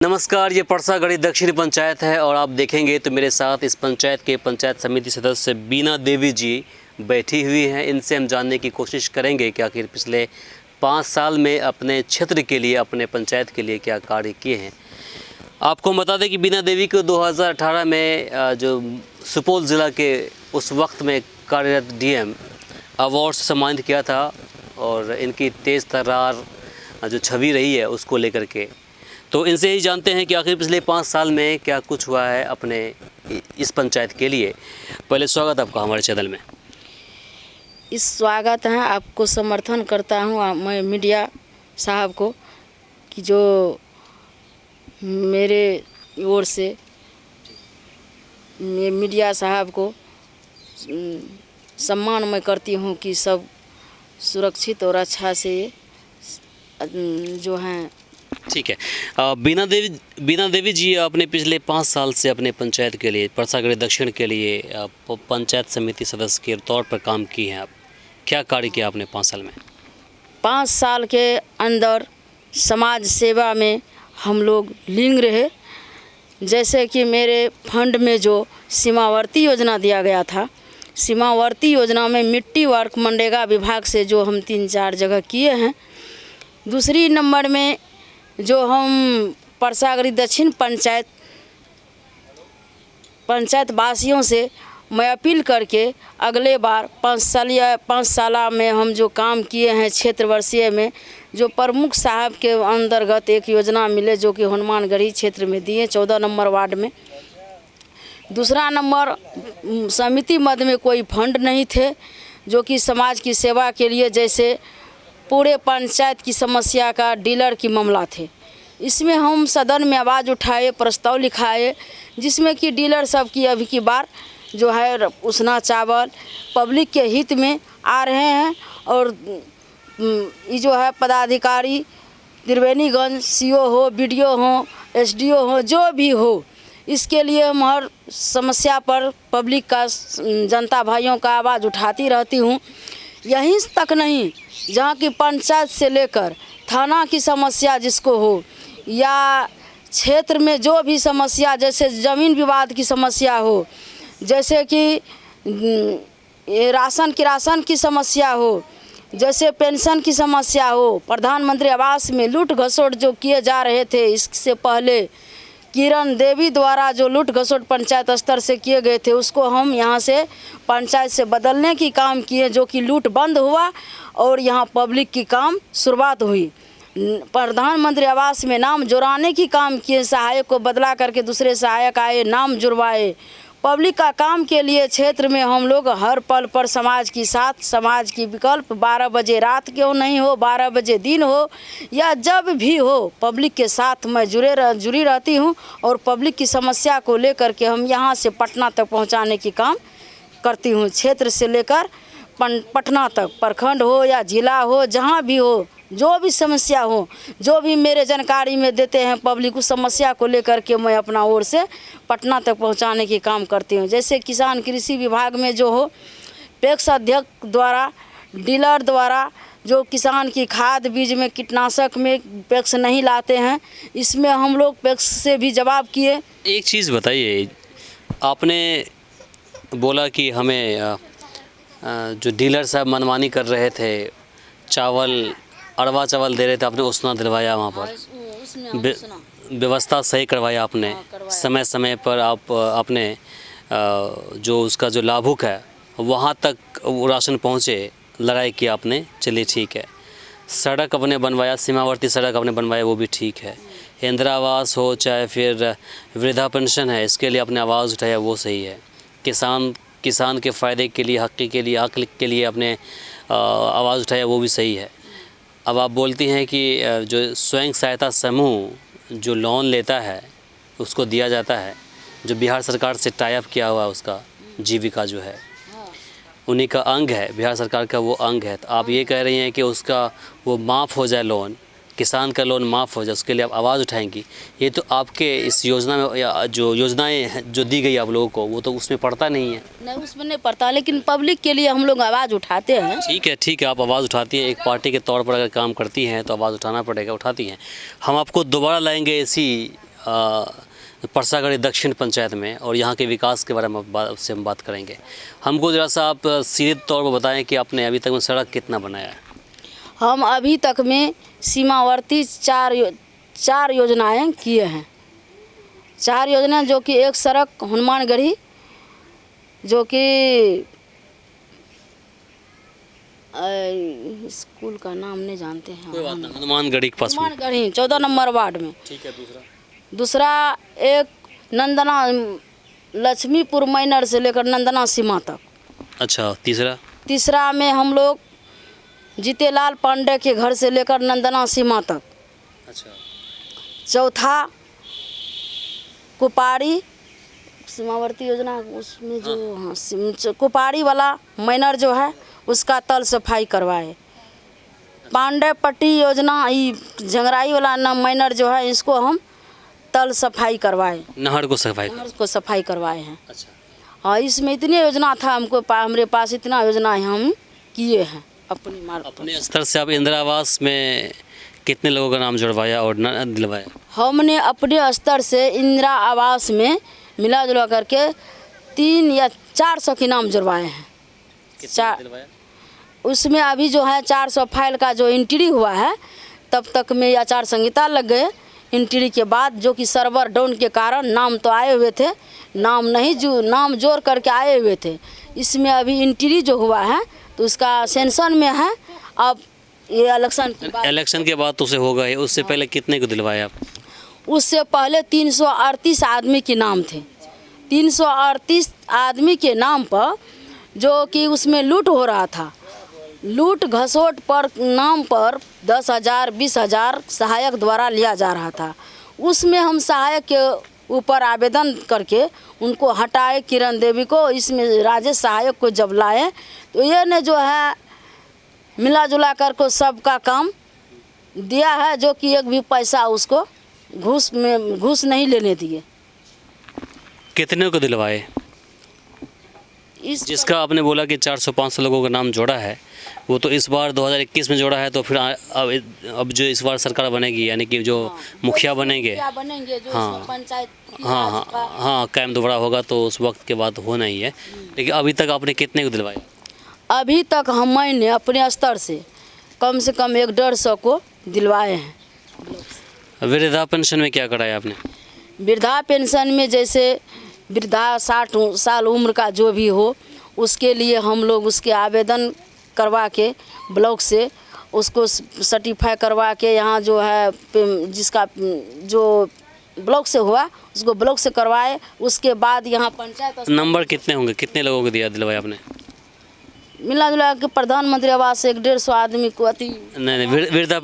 नमस्कार, ये परसागढ़ी दक्षिणी पंचायत है और आप देखेंगे तो मेरे साथ इस पंचायत के पंचायत समिति सदस्य बीना देवी जी बैठी हुई हैं। इनसे हम जानने की कोशिश करेंगे कि आखिर पिछले 5 साल में अपने क्षेत्र के लिए, अपने पंचायत के लिए क्या कार्य किए हैं। आपको बता दें कि बीना देवी को 2018 में जो सुपौल ज़िला के उस वक्त में कार्यरत डीएम अवार्ड से सम्मानित किया था और इनकी तेज़ तर्रार जो छवि रही है उसको लेकर के, तो इनसे ही जानते हैं कि आखिर पिछले 5 साल में क्या कुछ हुआ है अपने इस पंचायत के लिए। पहले स्वागत आपका हमारे चैनल में। इस स्वागत है, आपको समर्थन करता हूँ मैं मीडिया साहब को कि जो मेरे ओर से मीडिया साहब को सम्मान मैं करती हूँ कि सब सुरक्षित और अच्छा से जो हैं। ठीक है, बीना देवी जी, आपने पिछले 5 साल से अपने पंचायत के लिए, परसागढ़ी दक्षिण के लिए पंचायत समिति सदस्य के तौर पर काम किए हैं। आप क्या कार्य किया आपने 5 साल में? 5 साल के अंदर समाज सेवा में हम लोग लीन रहे। जैसे कि मेरे फंड में जो सीमावर्ती योजना दिया गया था, सीमावर्ती योजना में मिट्टी वर्क मनरेगा विभाग से जो हम 3-4 जगह किए हैं। दूसरी नंबर में जो हम परसागढ़ी दक्षिण पंचायत वासियों से मैं अपील करके अगले बार 5 साल में हम जो काम किए हैं क्षेत्र वर्षीय में, जो प्रमुख साहब के अंतर्गत एक योजना मिले जो कि हनुमानगढ़ी क्षेत्र में दिए 14 नंबर वार्ड में। दूसरा नंबर, समिति मद में कोई फंड नहीं थे जो कि समाज की सेवा के लिए, जैसे पूरे पंचायत की समस्या का डीलर की मामला थे। इसमें हम सदन में आवाज़ उठाए, प्रस्ताव लिखाए, जिसमें कि डीलर सब की अभी की बार जो है उसना चावल पब्लिक के हित में आ रहे हैं। और ये जो है पदाधिकारी त्रिवेणीगंज सीओ हो, बीडीओ हो, एसडीओ हो, जो भी हो, इसके लिए हम हर समस्या पर पब्लिक का, जनता भाइयों का आवाज़ उठाती रहती हूँ। यहीं तक नहीं, जहाँ की पंचायत से लेकर थाना की समस्या जिसको हो, या क्षेत्र में जो भी समस्या, जैसे ज़मीन विवाद की समस्या हो, जैसे कि राशन की समस्या हो, जैसे पेंशन की समस्या हो, प्रधानमंत्री आवास में लूट घसोट जो किए जा रहे थे, इससे पहले किरण देवी द्वारा जो लूट घसोट पंचायत स्तर से किए गए थे, उसको हम यहाँ से पंचायत से बदलने की काम किए, जो कि लूट बंद हुआ और यहाँ पब्लिक की काम शुरुआत हुई। प्रधानमंत्री आवास में नाम जुड़ाने की काम किए, सहायक को बदला करके दूसरे सहायक आए, नाम जुड़वाए। पब्लिक का काम के लिए क्षेत्र में हम लोग हर पल पर समाज की साथ, समाज की विकल्प, 12 बजे रात क्यों नहीं हो, 12 बजे दिन हो या जब भी हो, पब्लिक के साथ मैं जुड़ी रहती हूँ। और पब्लिक की समस्या को लेकर के हम यहाँ से पटना तक पहुँचाने की काम करती हूँ। क्षेत्र से लेकर पटना तक, प्रखंड हो या जिला हो, जहाँ भी हो, जो भी समस्या हो, जो भी मेरे जानकारी में देते हैं पब्लिक, उस समस्या को लेकर के मैं अपना ओर से पटना तक पहुंचाने की काम करती हूं। जैसे किसान कृषि विभाग में जो हो, पैक्स अध्यक्ष द्वारा, डीलर द्वारा जो किसान की खाद बीज में, कीटनाशक में पैक्स नहीं लाते हैं, इसमें हम लोग पैक्स से भी जवाब किए। एक चीज़ बताइए, आपने बोला कि हमें जो डीलर साहब मनमानी कर रहे थे, चावल अड़वा चावल दे रहे थे, आपने उसना दिलवाया, वहाँ पर व्यवस्था सही करवाया आपने, समय समय पर आप अपने जो उसका जो लाभुक है वहाँ तक वो राशन पहुँचे, लड़ाई की आपने, चलिए ठीक है। सड़क आपने बनवाया, सीमावर्ती सड़क आपने बनवाया, वो भी ठीक है। इंदिरा आवास हो चाहे फिर वृद्धा पेंशन है, इसके लिए आपने आवाज़ उठाया, वो सही है। किसान के फ़ायदे के लिए, हक़ के लिए आपने आवाज़ उठाया, वो भी सही है। अब आप बोलती हैं कि जो स्वयं सहायता समूह जो लोन लेता है उसको दिया जाता है, जो बिहार सरकार से टाई अप किया हुआ है, उसका जीविका जो है उन्हीं का अंग है, बिहार सरकार का वो अंग है। तो आप ये कह रही हैं कि उसका वो माफ़ हो जाए, लोन, किसान का लोन माफ़ हो जाए, उसके लिए आप आवाज़ उठाएंगी। ये तो आपके इस योजना में, या जो योजनाएं जो दी गई आप लोगों को, वो तो उसमें पड़ता नहीं है। नहीं, उसमें नहीं पड़ता, लेकिन पब्लिक के लिए हम लोग आवाज़ उठाते हैं। ठीक है, आप आवाज़ उठाती हैं, एक पार्टी के तौर पर अगर काम करती हैं तो आवाज़ उठाना पड़ेगा, उठाती हैं। हम आपको दोबारा लाएंगे इसी परसागढ़ी दक्षिण पंचायत में और यहाँ के विकास के बारे में हम बात करेंगे। हमको ज़रा सा आप सीधे तौर पर बताएं कि आपने अभी तक में सड़क कितना बनाया है? हम अभी तक में सीमावर्ती चार योजनाएं किए हैं। 4 योजना, जो कि एक सड़क हनुमानगढ़ी, जो कि स्कूल का नाम नहीं जानते हैं, कोई बात नहीं, हनुमानगढ़ी के पास में। हनुमानगढ़ी 14 नंबर वार्ड में। ठीक है। दूसरा एक नंदना लक्ष्मीपुर मैनर से लेकर नंदना सीमा तक। अच्छा। तीसरा में हम लोग जीतेलाल पांडे के घर से लेकर नंदना सीमा तक। अच्छा। चौथा कुपाड़ी सीमावर्ती योजना, उसमें जो कुपाड़ी वाला मैनर जो है उसका तल सफाई करवाए। पांडे पट्टी योजना, झंगराई वाला मैनर जो है इसको हम तल सफाई करवाए, नहर को सफाई करवाए हैं। अच्छा। हाँ, इसमें इतनी योजना था हमारे पास इतना योजना हम किए हैं अपने स्तर से। आप इंदिरा आवास में कितने लोगों का नाम जुड़वाया और दिलवाया? हमने अपने स्तर से इंदिरा आवास में मिला जुला करके 300 या 400 के नाम जुड़वाए हैं। उसमें अभी जो है 400 फाइल का जो एंट्री हुआ है, तब तक में आचार संहिता लग गए। एंट्री के बाद जो कि सर्वर डाउन के कारण नाम तो आए हुए थे, नाम जोड़ करके आए हुए थे। इसमें अभी एंट्री जो हुआ है तो उसका सेंसन में है। अब ये इलेक्शन के बाद तो उसे होगा ही। उससे पहले कितने को दिलवाया आप? उससे पहले 338 आदमी के नाम थे। 338 आदमी के नाम पर जो कि उसमें लूट हो रहा था, लूट घसोट पर नाम पर 10,000 20,000 सहायक द्वारा लिया जा रहा था। उसमें हम सहायक के ऊपर आवेदन करके उनको हटाए, किरण देवी को, इसमें राजेश सहायक को जब लाए तो ये ने जो है मिला जुला कर को सबका काम दिया है, जो कि एक भी पैसा उसको घूस नहीं लेने दिए। कितने को दिलवाए? जिसका आपने बोला कि 400-500 लोगों का नाम जोड़ा है, वो तो इस बार 2021 में जोड़ा है, तो फिर अब जो इस बार सरकार बनेगी, यानी कि जो मुखिया बनेंगे, जो हाँ पंचायत, हाँ कायम दोबारा होगा तो उस वक्त के बाद होना ही है। लेकिन अभी तक आपने कितने को दिलवाया? अभी तक मैंने अपने स्तर से कम 150 को दिलवाए हैं। वृद्धा पेंशन में क्या कराया आपने? वृद्धा पेंशन में जैसे वृद्धा 60 साल उम्र का जो भी हो, उसके लिए हम लोग उसके आवेदन करवा के ब्लॉक से उसको सर्टिफाई करवा के, यहाँ जो है जिसका जो ब्लॉक से हुआ उसको ब्लॉक से करवाए। उसके बाद यहाँ पंचायत नंबर कितने होंगे, कितने लोगों को दिलवाया आपने? मिला जुला के प्रधानमंत्री आवास 150 आदमी को नहीं वृद्धा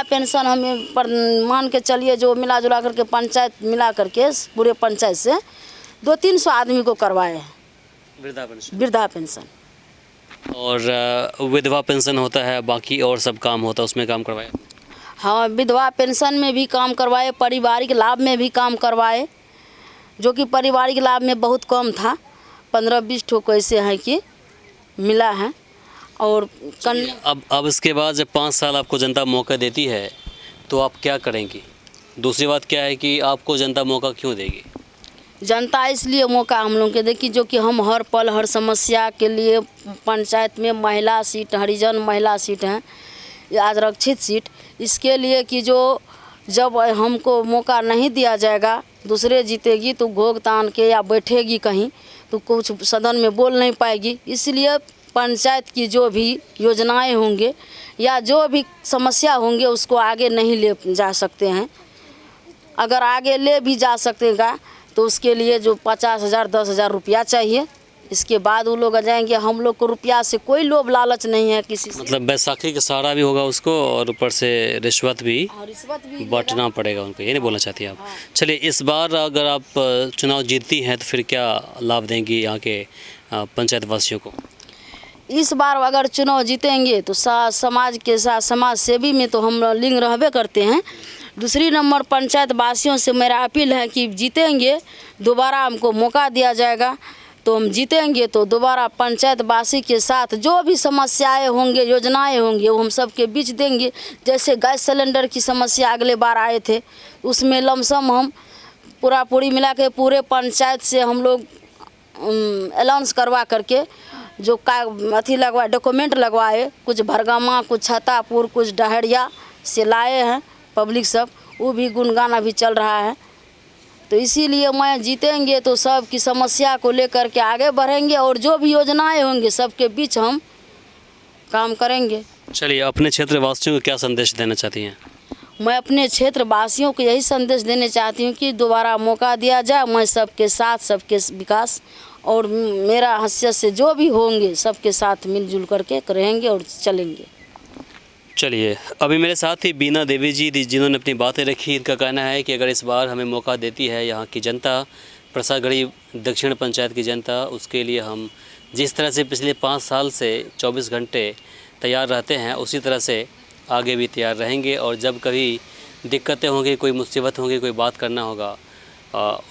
पेंशन हमें मान के चलिए, जो मिला जुला करके पंचायत मिला करके पूरे पंचायत से 200-300 आदमी को करवाए हैं वृद्धा पेंशन। और विधवा पेंशन होता है, बाकी और सब काम होता है, उसमें काम करवाए? हाँ, विधवा पेंशन में भी काम करवाए, पारिवारिक लाभ में भी काम करवाए, जो कि पारिवारिक लाभ में बहुत कम था, 15-20 ठोक ऐसे हैं कि मिला है। और अब इसके बाद जब 5 साल आपको जनता मौका देती है तो आप क्या करेंगी? दूसरी बात क्या है कि आपको जनता मौका क्यों देगी? जनता इसलिए मौका हम लोग के देखी, जो कि हम हर पल हर समस्या के लिए पंचायत में महिला सीट, हरिजन महिला सीट हैं, आरक्षित सीट, इसके लिए कि जो जब हमको मौका नहीं दिया जाएगा, दूसरे जीतेगी तो घोग तान के या बैठेगी कहीं तो कुछ सदन में बोल नहीं पाएगी। इसलिए पंचायत की जो भी योजनाएं होंगे या जो भी समस्या होंगे उसको आगे नहीं ले जा सकते हैं। अगर आगे ले भी जा सकेगा तो उसके लिए जो 50,000 10,000 रुपया चाहिए, इसके बाद वो लोग आ जाएंगे। हम लोग को रुपया से कोई लोभ लालच नहीं है किसी से। मतलब बैसाखी का सहारा भी होगा उसको और ऊपर से रिश्वत भी बांटना पड़ेगा उनको, ये नहीं बोलना चाहती आप? हाँ। चलिए, इस बार अगर आप चुनाव जीतती हैं तो फिर क्या लाभ देंगी यहाँ के पंचायत वासियों को? इस बार अगर चुनाव जीतेंगे तो समाज के साथ समाज सेवी में तो हम लिंग रहबे करते हैं। दूसरी नंबर पंचायत वासियों से मेरा अपील है कि जीतेंगे, दोबारा हमको मौका दिया जाएगा तो हम जीतेंगे तो दोबारा पंचायत वासी के साथ जो भी समस्याएं होंगे, योजनाएं होंगी, वो हम सबके बीच देंगे। जैसे गैस सिलेंडर की समस्या अगले बार आए थे, उसमें लमसम हम पूरी मिला के पूरे पंचायत से हम लोग अलाउंस करवा करके जो अथी लगवाए, डॉक्यूमेंट लगवाए, कुछ भरगामा, कुछ छतापुर, कुछ डहरिया से लाए हैं पब्लिक सब, वो भी गुणगान अभी चल रहा है। तो इसीलिए मैं जीतेंगे तो सब की समस्या को लेकर के आगे बढ़ेंगे और जो भी योजनाएं होंगी सबके बीच हम काम करेंगे। चलिए, अपने क्षेत्र वासियों को क्या संदेश देना चाहती हैं? मैं अपने क्षेत्र वासियों को यही संदेश देना चाहती हूँ कि दोबारा मौका दिया जाए, मैं सबके साथ, सबके विकास और मेरा हैसियत से जो भी होंगे सबके साथ मिलजुल करके रहेंगे और चलेंगे। चलिए, अभी मेरे साथ ही बीना देवी जी जिन्होंने अपनी बातें रखी। इनका कहना है कि अगर इस बार हमें मौका देती है यहाँ की जनता, प्रसागढ़ी दक्षिण पंचायत की जनता, उसके लिए हम जिस तरह से पिछले 5 साल से 24 घंटे तैयार रहते हैं उसी तरह से आगे भी तैयार रहेंगे। और जब कभी दिक्कतें होंगी, कोई मुसीबत होंगी, कोई बात करना होगा,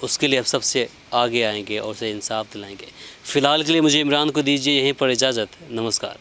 उसके लिए हम सबसे आगे आएंगे और उसे इंसाफ दिलाएंगे। फ़िलहाल के लिए मुझे इमरान को दीजिए यहीं पर इजाज़त। नमस्कार।